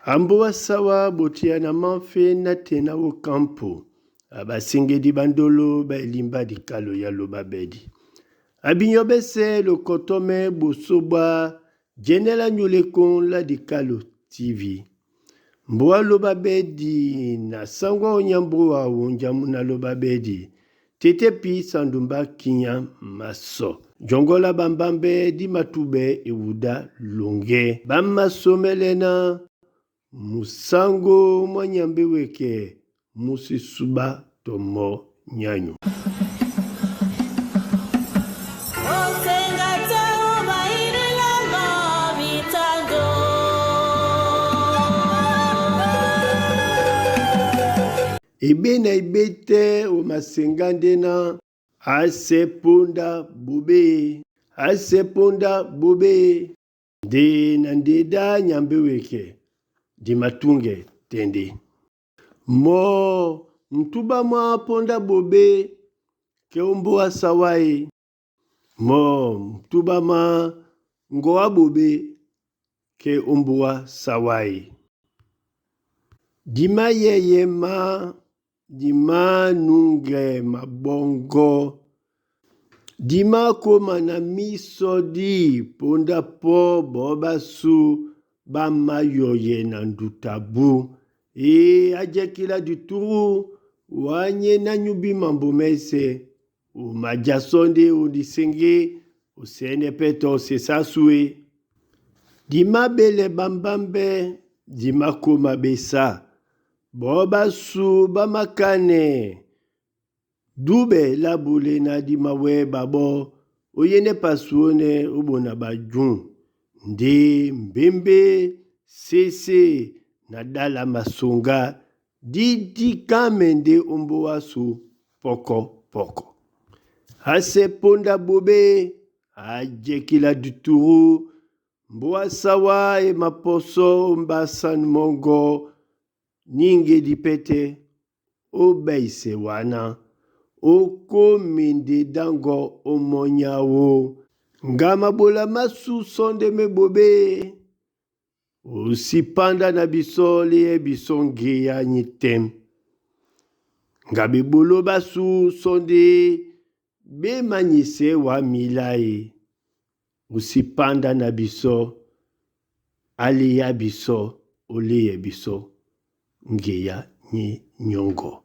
Amboa sawa botiana manfe na tena o kampo. Abasengedi bandolo ba elimba dikalo ya lobabedi. Abinyobese lo kotome bosoba jenela nyolekon la dikalo TV. Mboa lobabedi na sangwa onyambroa wonjamu na lobabedi. Tetepi sandumba kinya maso. Jongola bambambe di matube ewuda longe. Bamaso melena musango mwanyambe weke musisuba tomo nyanyu. Ebe na ibete o masengandena aseponda bobe. Aseponda bobe. De nandeda nyambe weke. Di matunge tende. Mo mtuba mwa ponda bobe ke omboa sawai. Mo mtuba ma ngoa bobe ke omboa sawai. Dima yeye ma dima nunge mabongo. Dima koma na miso di ponda po boba su ba mayoye na ndutabu. Ajekila dituru wanye na nyubi mambo mese. Umajasonde udisenge usene peto sesasue. Dima bele bambambe dima koma besa. Boba su ba makane. Dube labule na dima we babo. Oyene pasuone ubona bajun. Nde mbembe sese na dala masonga. Didi kamende omboa su poko poko. Ase ponda bobe. Ajekila dituru. Mboa sawa e maposo mbasan mongo. Ninge dipete. Obeise wana. Oko mende dango omonyawo. Ngama bola masu sonde me bobe. Osipanda na bisole bisonge ya nyitem. Ngabe bolo basu sonde be manyise wa milae. Osipanda na biso ale ya biso ole ya biso nge ya nyongo.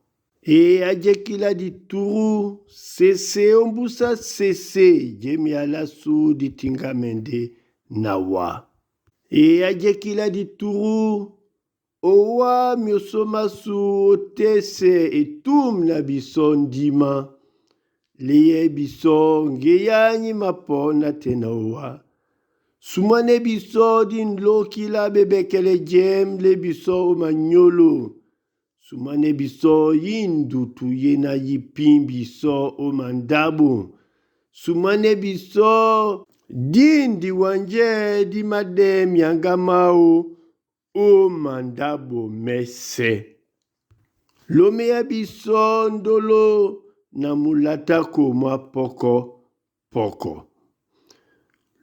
Ajekila dituru sese ombusa sese jemi ala su ditingamende nawa. Ajekila dituru owa miosoma su otese etum na biso ndima. Leye biso ngeyanyi mapona tena owa. Sumane biso din lokila bebekele jem le biso omanyolo. Sumane biso yindutu yena yipin biso omandabo. Sumane biso dindi wanje di madem yangamao omandabo mese. Lome ya biso ndolo na mulatako mwa poko poko.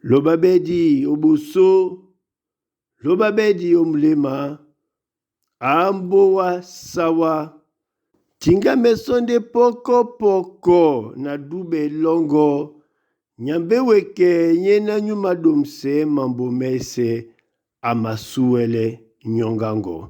Lobabedi obuso. Lobabedi omlema. Amboa sawa. Tinga mesonde poko poko na dube longo. Nyambe weke nyena nyuma domse mambo mese amasuele nyongango.